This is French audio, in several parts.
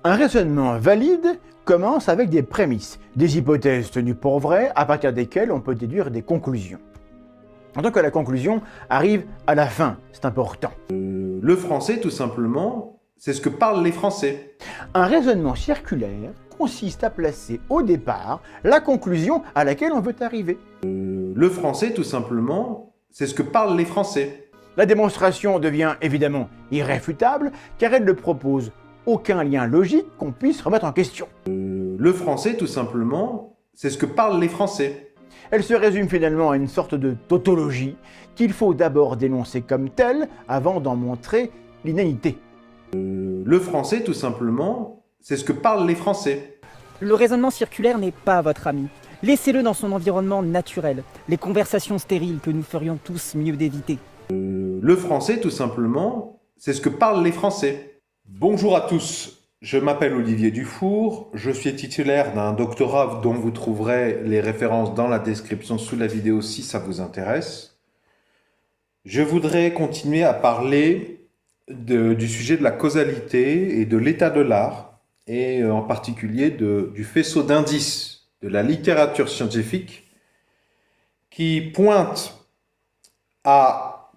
Un raisonnement valide commence avec des prémices, des hypothèses tenues pour vraies à partir desquelles on peut déduire des conclusions. Donc la conclusion arrive à la fin, c'est important. Le français, tout simplement, c'est ce que parlent les Français. Un raisonnement circulaire consiste à placer au départ la conclusion à laquelle on veut arriver. Le français, tout simplement, c'est ce que parlent les Français. La démonstration devient évidemment irréfutable car elle ne propose aucun lien logique qu'on puisse remettre en question. Le français, tout simplement, c'est ce que parlent les Français. Elle se résume finalement à une sorte de tautologie qu'il faut d'abord dénoncer comme telle avant d'en montrer l'inanité. Le français, tout simplement, c'est ce que parlent les Français. Le raisonnement circulaire n'est pas votre ami. Laissez-le dans son environnement naturel, les conversations stériles que nous ferions tous mieux d'éviter. Le français, tout simplement, c'est ce que parlent les Français. Bonjour à tous, je m'appelle Olivier Dufour, je suis titulaire d'un doctorat dont vous trouverez les références dans la description sous la vidéo si ça vous intéresse. Je voudrais continuer à parler du sujet de la causalité et de l'état de l'art, et en particulier du faisceau d'indices de la littérature scientifique qui pointe à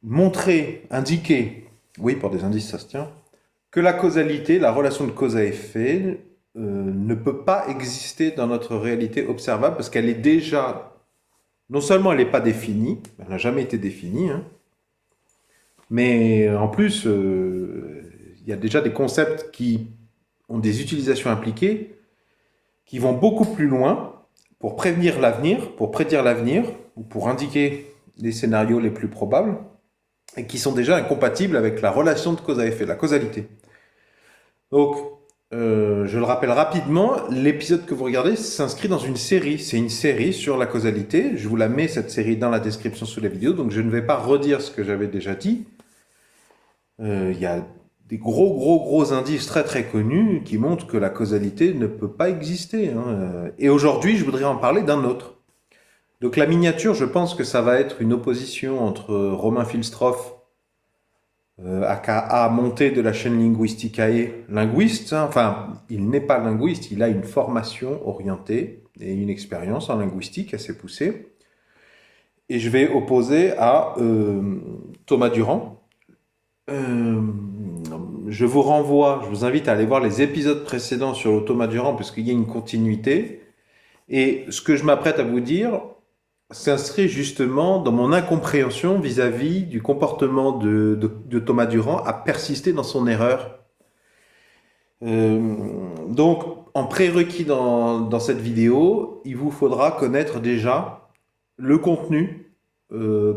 montrer, indiquer, oui pour des indices ça se tient, que la causalité, la relation de cause à effet, ne peut pas exister dans notre réalité observable parce qu'elle est déjà, non seulement elle n'est pas définie, elle n'a jamais été définie, hein, mais en plus, il y a déjà des concepts qui ont des utilisations impliquées qui vont beaucoup plus loin pour prévenir l'avenir, pour prédire l'avenir, ou pour indiquer les scénarios les plus probables, et qui sont déjà incompatibles avec la relation de cause à effet, la causalité. Donc, je le rappelle rapidement, l'épisode que vous regardez s'inscrit dans une série. C'est une série sur la causalité. Je vous la mets, cette série, dans la description sous la vidéo, donc je ne vais pas redire ce que j'avais déjà dit. Il y a des gros indices très connus qui montrent que la causalité ne peut pas exister. Hein. Et aujourd'hui, je voudrais en parler d'un autre. Donc la miniature, je pense que ça va être une opposition entre Romain Filstroff, aka monté de la chaîne Linguisticae, linguiste. Hein. Enfin, il n'est pas linguiste, il a une formation orientée et une expérience en linguistique assez poussée. Et je vais opposer à Thomas Durand. Je vous renvoie, je vous invite à aller voir les épisodes précédents sur le Thomas Durand parce qu'il y a une continuité. Et ce que je m'apprête à vous dire s'inscrit justement dans mon incompréhension vis-à-vis du comportement de Thomas Durand à persister dans son erreur. Donc, en prérequis dans cette vidéo, il vous faudra connaître déjà le contenu,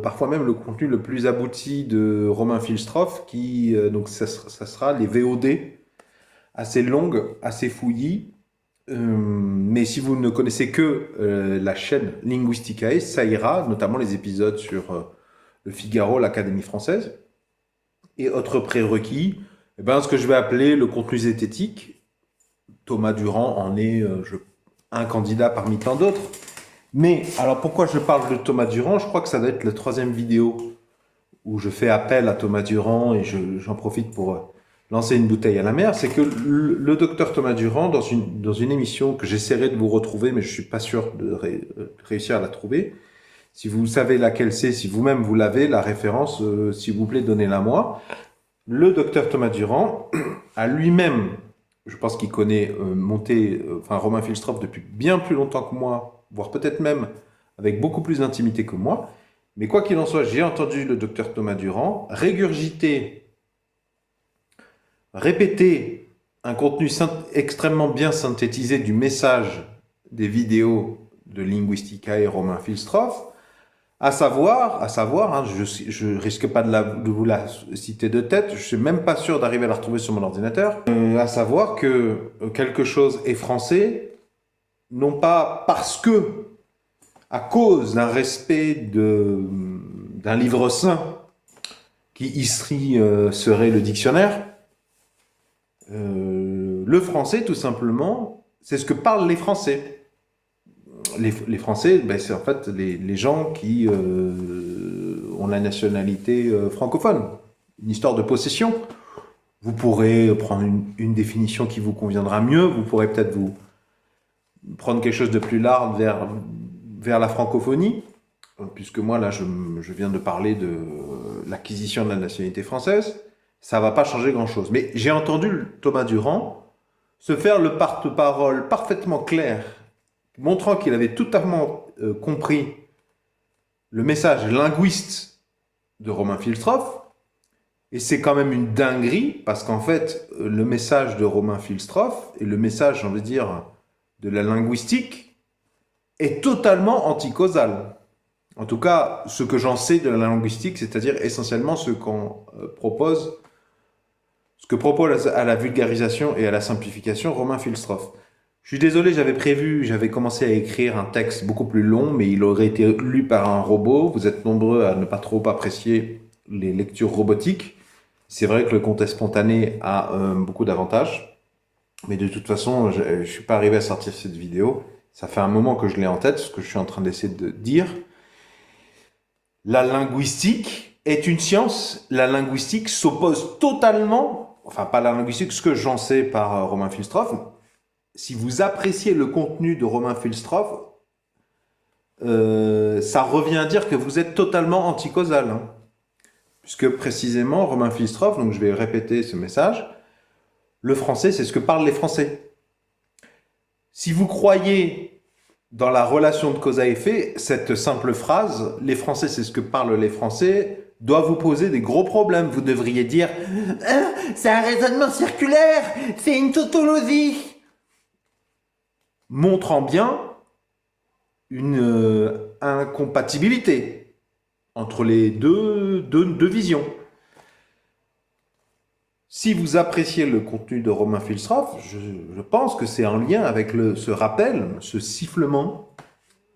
parfois même le contenu le plus abouti de Romain Filstroff, qui donc ça sera les VOD assez longues, assez fouillis. Mais si vous ne connaissez que la chaîne Linguisticae, ça ira, notamment les épisodes sur le Figaro, l'Académie française. Et autre prérequis, eh ben, ce que je vais appeler le contenu zététique. Thomas Durand en est un candidat parmi tant d'autres. Mais, alors pourquoi je parle de Thomas Durand? Je crois que ça doit être la 3e vidéo où je fais appel à Thomas Durand et j'en profite pour lancer une bouteille à la mer. C'est que le docteur Thomas Durand, dans une émission que j'essaierai de vous retrouver, mais je suis pas sûr de réussir à la trouver. Si vous savez laquelle c'est, si vous-même vous l'avez, la référence, s'il vous plaît, donnez-la moi. Le docteur Thomas Durand a lui-même, je pense qu'il connaît Romain Filstroff depuis bien plus longtemps que moi, voire peut-être même avec beaucoup plus d'intimité que moi. Mais quoi qu'il en soit, j'ai entendu le docteur Thomas Durand répéter un contenu extrêmement bien synthétisé du message des vidéos de Linguisticae et Romain Filstroff, à savoir, hein, je risque pas de vous la citer de tête, je suis même pas sûr d'arriver à la retrouver sur mon ordinateur, à savoir que quelque chose est français, non pas parce que, à cause d'un respect d'un livre saint, qui ici serait le dictionnaire, le français, tout simplement, c'est ce que parlent les Français. Les Français, ben, c'est en fait les gens qui ont la nationalité francophone. Une histoire de possession. Vous pourrez prendre une définition qui vous conviendra mieux. Vous pourrez peut-être vous prendre quelque chose de plus large vers la francophonie, puisque moi, là, je viens de parler de l'acquisition de la nationalité française. Ça ne va pas changer grand-chose. Mais j'ai entendu Thomas Durand se faire le porte-parole parfaitement clair, montrant qu'il avait totalement compris le message linguiste de Romain Filstroff. Et c'est quand même une dinguerie, parce qu'en fait, le message de Romain Filstroff et le message, j'ai envie de dire, de la linguistique est totalement anticausal. En tout cas, ce que j'en sais de la linguistique, c'est-à-dire essentiellement ce que propose à la vulgarisation et à la simplification Romain Filstroff. Je suis désolé, j'avais commencé à écrire un texte beaucoup plus long, mais il aurait été lu par un robot. Vous êtes nombreux à ne pas trop apprécier les lectures robotiques. C'est vrai que le contexte spontané a beaucoup d'avantages, mais de toute façon, je ne suis pas arrivé à sortir cette vidéo. Ça fait un moment que je l'ai en tête, ce que je suis en train d'essayer de dire. La linguistique est une science. La linguistique s'oppose totalement, enfin pas la linguistique, ce que j'en sais par Romain Filstroff. Si vous appréciez le contenu de Romain Filstroff, ça revient à dire que vous êtes totalement anticausal. Hein. Puisque précisément, Romain Filstroff, donc je vais répéter ce message, le français, c'est ce que parlent les Français. Si vous croyez dans la relation de cause à effet, cette simple phrase, les Français, c'est ce que parlent les Français, doit vous poser des gros problèmes. Vous devriez dire « c'est un raisonnement circulaire, c'est une tautologie », montrant bien une incompatibilité entre les deux visions. Si vous appréciez le contenu de Romain Filstroff, je pense que c'est en lien avec ce rappel, ce sifflement,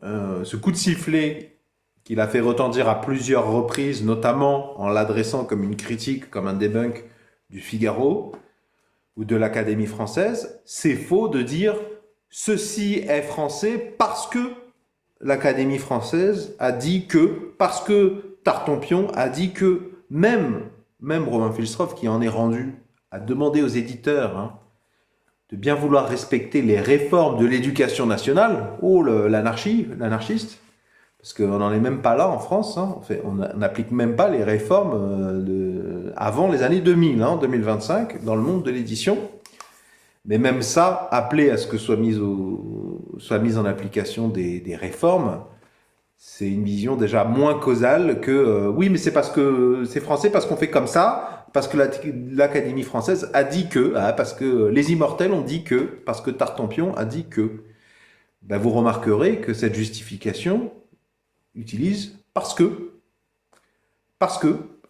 ce coup de sifflet qu'il a fait retentir à plusieurs reprises, notamment en l'adressant comme une critique, comme un debunk du Figaro ou de l'Académie française. C'est faux de dire « ceci est français parce que » l'Académie française a dit que, parce que Tartampion a dit que, même Romain Filstroff, qui en est rendu à demander aux éditeurs de bien vouloir respecter les réformes de l'éducation nationale, l'anarchiste, parce qu'on n'en est même pas là en France, on n'applique même pas les réformes avant les années 2000, 2025, dans le monde de l'édition. Mais même ça, appeler à ce que soit mise en application des réformes, c'est une vision déjà moins causale que oui, mais c'est parce que c'est français, parce qu'on fait comme ça, parce que l'Académie française a dit que, parce que les immortels ont dit que, parce que Tartampion a dit que. Ben, vous remarquerez que cette justification utilise parce que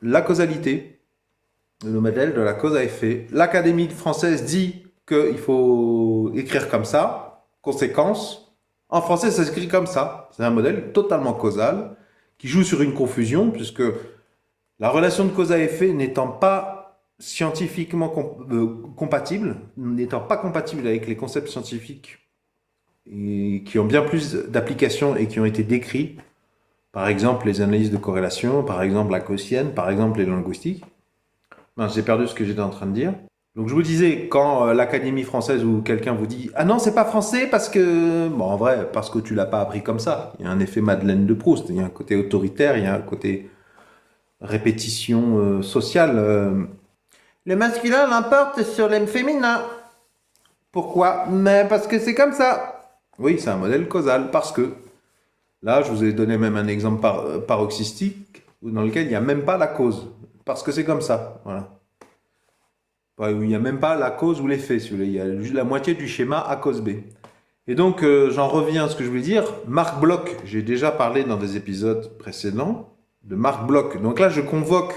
la causalité, le modèle de la cause à effet. L'Académie française dit qu'il faut écrire comme ça, conséquence. En français, ça s'écrit comme ça. C'est un modèle totalement causal qui joue sur une confusion, puisque la relation de cause à effet n'étant pas scientifiquement compatible, n'étant pas compatible avec les concepts scientifiques et qui ont bien plus d'applications et qui ont été décrits, par exemple les analyses de corrélation, par exemple la gaussienne, par exemple les linguistiques. Non, j'ai perdu ce que j'étais en train de dire. Donc je vous disais, quand l'Académie française ou quelqu'un vous dit « Ah non, c'est pas français parce que… » Bon, en vrai, parce que tu l'as pas appris comme ça. Il y a un effet Madeleine de Proust, il y a un côté autoritaire, il y a un côté répétition sociale. Le masculin l'emporte sur le féminin. Pourquoi? Mais parce que c'est comme ça. Oui, c'est un modèle causal, parce que… Là, je vous ai donné même un exemple paroxystique dans lequel il n'y a même pas la cause. Parce que c'est comme ça, voilà. Il n'y a même pas la cause ou l'effet, si vous voulez. Il y a juste la moitié du schéma A cause B. Et donc, j'en reviens à ce que je voulais dire. Marc Bloch, j'ai déjà parlé dans des épisodes précédents de Marc Bloch. Donc là, je convoque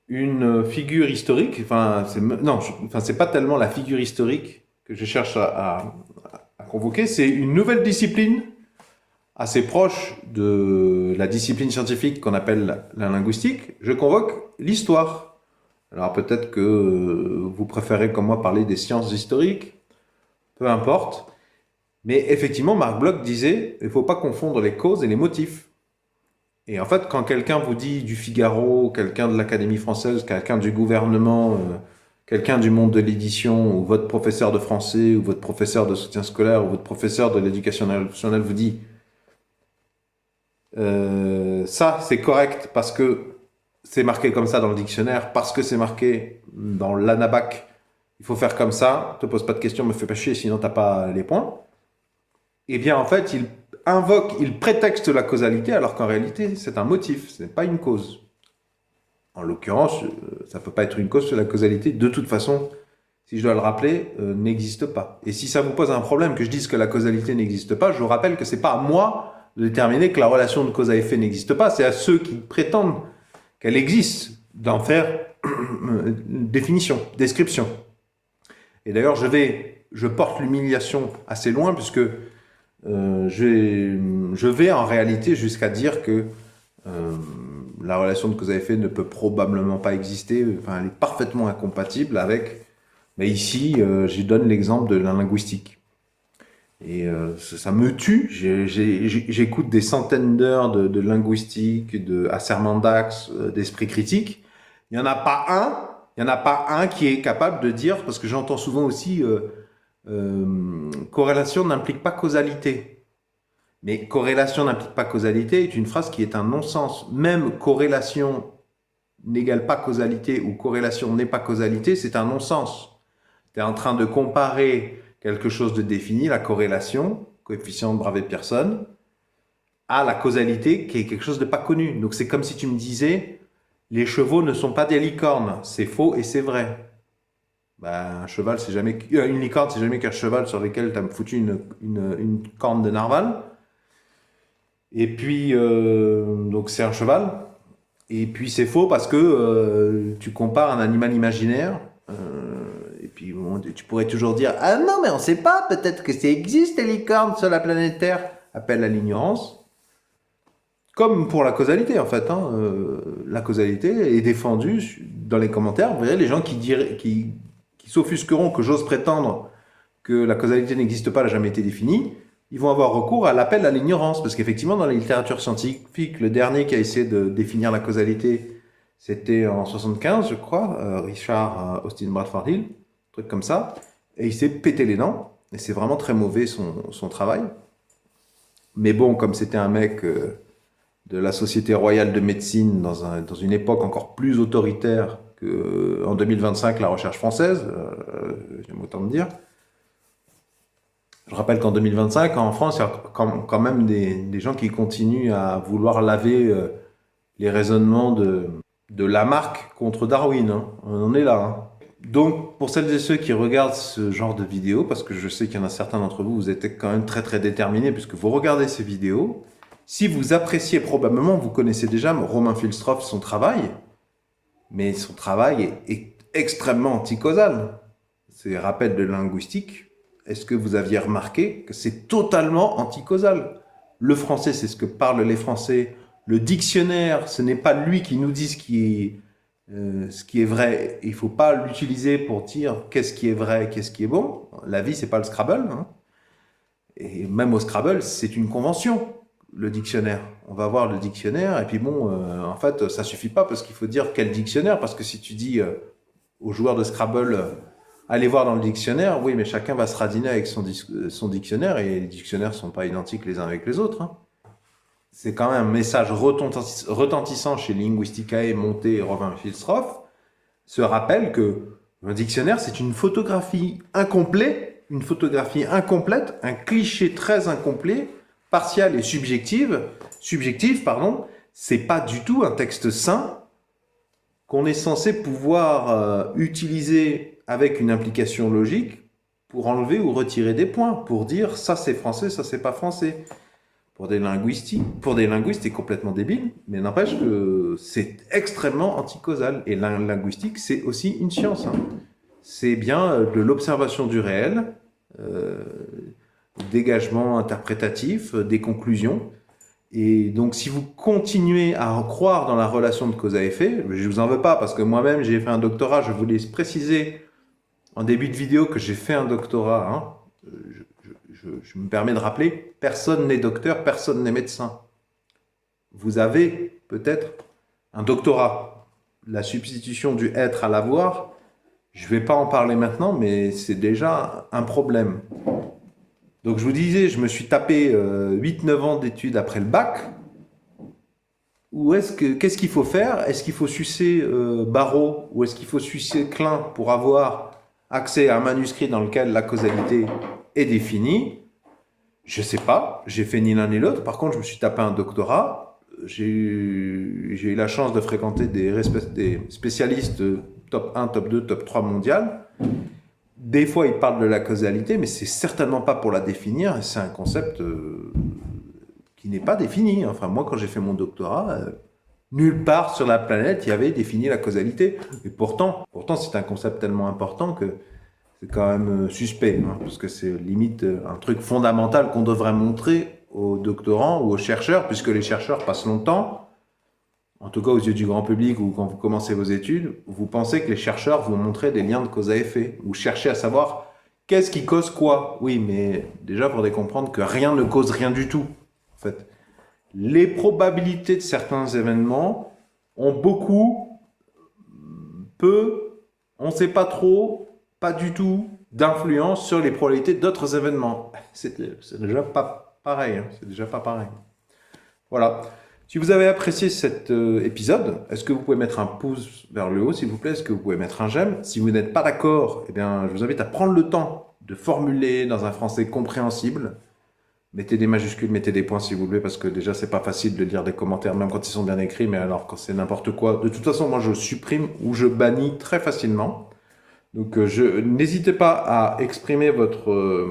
une figure historique. C'est pas tellement la figure historique que je cherche à convoquer. C'est une nouvelle discipline assez proche de la discipline scientifique qu'on appelle la linguistique. Je convoque l'histoire. Alors peut-être que vous préférez comme moi parler des sciences historiques, peu importe. Mais effectivement, Marc Bloch disait, il ne faut pas confondre les causes et les motifs. Et en fait, quand quelqu'un vous dit du Figaro, quelqu'un de l'Académie française, quelqu'un du gouvernement quelqu'un du monde de l'édition, ou votre professeur de français, ou votre professeur de soutien scolaire, ou votre professeur de l'éducation nationale vous dit ça c'est correct parce que c'est marqué comme ça dans le dictionnaire, parce que c'est marqué dans l'ANABAC, il faut faire comme ça, te pose pas de questions, me fais pas chier, sinon t'as pas les points. Eh bien en fait, il prétexte la causalité alors qu'en réalité c'est un motif, ce n'est pas une cause. En l'occurrence, ça peut pas être une cause, la causalité, de toute façon, si je dois le rappeler, n'existe pas. Et si ça vous pose un problème que je dise que la causalité n'existe pas, je vous rappelle que c'est pas à moi de déterminer que la relation de cause à effet n'existe pas, c'est à ceux qui prétendent qu'elle existe d'en faire une définition, description. Et d'ailleurs, je porte l'humiliation assez loin puisque je vais en réalité jusqu'à dire que la relation de cause à effet ne peut probablement pas exister, enfin, elle est parfaitement incompatible avec, mais ici, je donne l'exemple de la linguistique. Et ça me tue, j'écoute des centaines d'heures de linguistique, à serment d'axe, d'esprit critique. Il n'y en a pas un qui est capable de dire, parce que j'entends souvent aussi corrélation n'implique pas causalité. Mais corrélation n'implique pas causalité est une phrase qui est un non-sens. Même corrélation n'égale pas causalité ou corrélation n'est pas causalité, c'est un non-sens. Tu es en train de comparer quelque chose de défini, la corrélation, coefficient de Bravais-Pearson, à la causalité qui est quelque chose de pas connu. Donc c'est comme si tu me disais, les chevaux ne sont pas des licornes, c'est faux et c'est vrai. Ben, un cheval, c'est jamais, une licorne, c'est jamais qu'un cheval sur lequel tu as foutu une corne de narval. Et puis, donc c'est un cheval. Et puis c'est faux parce que tu compares un animal imaginaire. Et puis bon, tu pourrais toujours dire « Ah non, mais on ne sait pas, peut-être que ça existe les licornes sur la planète Terre. » Appel à l'ignorance. Comme pour la causalité, en fait. Hein, la causalité est défendue dans les commentaires. Vous verrez les gens qui s'offusqueront que j'ose prétendre que la causalité n'existe pas, n'a jamais été définie. Ils vont avoir recours à l'appel à l'ignorance. Parce qu'effectivement, dans la littérature scientifique, le dernier qui a essayé de définir la causalité, c'était en 75, je crois, Richard Austin Bradford Hill, un truc comme ça. Et il s'est pété les dents. Et c'est vraiment très mauvais son travail. Mais bon, comme c'était un mec de la Société royale de médecine dans une époque encore plus autoritaire qu'en 2025, la recherche française, j'aime autant me dire. Je rappelle qu'en 2025, en France, il y a quand même des gens qui continuent à vouloir laver les raisonnements de Lamarck contre Darwin. Hein. On en est là. Hein. Donc, pour celles et ceux qui regardent ce genre de vidéos, parce que je sais qu'il y en a certains d'entre vous, vous êtes quand même très très déterminés puisque vous regardez ces vidéos. Si vous appréciez probablement, vous connaissez déjà Romain Filstroff, son travail, mais son travail est extrêmement anticausal. Ces rappels de linguistique, est-ce que vous aviez remarqué que c'est totalement anticausal? Le français, c'est ce que parlent les Français. Le dictionnaire, ce n'est pas lui qui nous dit ce qui est vrai. Il ne faut pas l'utiliser pour dire qu'est-ce qui est vrai, qu'est-ce qui est bon. La vie, c'est pas le Scrabble. Hein. Et même au Scrabble, c'est une convention, le dictionnaire. On va voir le dictionnaire, et puis bon, en fait, ça suffit pas parce qu'il faut dire quel dictionnaire, parce que si tu dis aux joueurs de Scrabble, allez voir dans le dictionnaire, oui, mais chacun va se radiner avec son dictionnaire, et les dictionnaires sont pas identiques les uns avec les autres. Hein. C'est quand même un message retentissant chez Linguisticae, Monté et Romain Filstroff, se rappelle que un dictionnaire, c'est une photographie incomplète, un cliché très incomplet, partial et subjectif, c'est pas du tout un texte sain qu'on est censé pouvoir utiliser avec une implication logique pour enlever ou retirer des points, pour dire ça c'est français, ça c'est pas français. Pour des linguistes, c'est complètement débile, mais n'empêche que c'est extrêmement anticausal. Et la linguistique, c'est aussi une science. Hein. C'est bien de l'observation du réel, dégagement interprétatif, des conclusions. Et donc, si vous continuez à croire dans la relation de cause à effet, je vous en veux pas, parce que moi-même, j'ai fait un doctorat, je voulais préciser en début de vidéo que j'ai fait un doctorat. Hein. Je me permets de rappeler, personne n'est docteur, personne n'est médecin. Vous avez peut-être un doctorat. La substitution du être à l'avoir, Je ne vais pas en parler maintenant, mais c'est déjà un problème. Donc je vous disais, je me suis tapé 8-9 ans d'études après le bac. Qu'est-ce qu'il faut faire? Est-ce qu'il faut sucer Barreau ou est-ce qu'il faut sucer Klein pour avoir accès à un manuscrit dans lequel la causalité est définie? Je sais pas, j'ai fait ni l'un ni l'autre. Par contre, je me suis tapé un doctorat. J'ai eu la chance de fréquenter des spécialistes top 1, top 2, top 3 mondial. Des fois, ils parlent de la causalité, mais c'est certainement pas pour la définir. C'est un concept qui n'est pas défini. Enfin, moi, quand j'ai fait mon doctorat, nulle part sur la planète, il y avait défini la causalité. Et pourtant, c'est un concept tellement important que c'est quand même suspect, hein, parce que c'est limite un truc fondamental qu'on devrait montrer aux doctorants ou aux chercheurs, puisque les chercheurs passent longtemps, en tout cas aux yeux du grand public ou quand vous commencez vos études, vous pensez que les chercheurs vont montrer des liens de cause à effet, ou chercher à savoir qu'est-ce qui cause quoi. Oui, mais déjà, il faudrait comprendre que rien ne cause rien du tout. En fait, les probabilités de certains événements ont beaucoup, peu, on ne sait pas trop, pas du tout d'influence sur les probabilités d'autres événements. C'est déjà pas pareil. Hein, c'est déjà pas pareil. Voilà. Si vous avez apprécié cet épisode, est-ce que vous pouvez mettre un pouce vers le haut, s'il vous plaît? Est-ce que vous pouvez mettre un j'aime? Si vous n'êtes pas d'accord, eh bien, je vous invite à prendre le temps de formuler dans un français compréhensible. Mettez des majuscules, mettez des points, s'il vous plaît, parce que déjà, c'est pas facile de lire des commentaires, même quand ils sont bien écrits, mais alors quand c'est n'importe quoi. De toute façon, moi, je supprime ou je bannis très facilement. Donc, n'hésitez pas à exprimer votre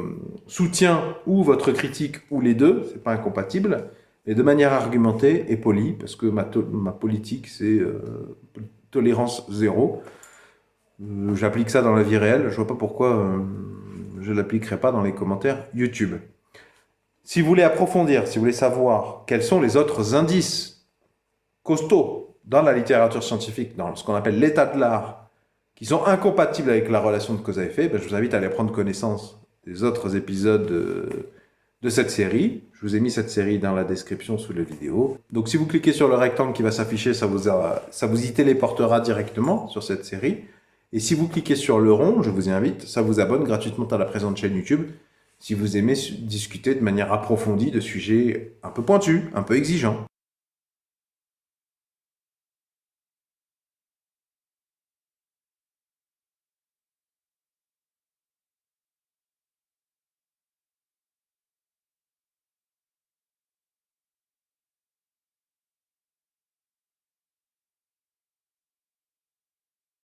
soutien ou votre critique ou les deux, c'est pas incompatible, mais de manière argumentée et polie, parce que ma politique, c'est tolérance zéro. J'applique ça dans la vie réelle, je vois pas pourquoi je l'appliquerai pas dans les commentaires YouTube. Si vous voulez approfondir, si vous voulez savoir quels sont les autres indices costauds dans la littérature scientifique, dans ce qu'on appelle l'état de l'art, qui sont incompatibles avec la relation de cause à effet, ben je vous invite à aller prendre connaissance des autres épisodes de cette série. Je vous ai mis cette série dans la description sous la vidéo. Donc si vous cliquez sur le rectangle qui va s'afficher, ça vous y téléportera directement sur cette série. Et si vous cliquez sur le rond, je vous y invite, ça vous abonne gratuitement à la présente chaîne YouTube si vous aimez discuter de manière approfondie de sujets un peu pointus, un peu exigeants.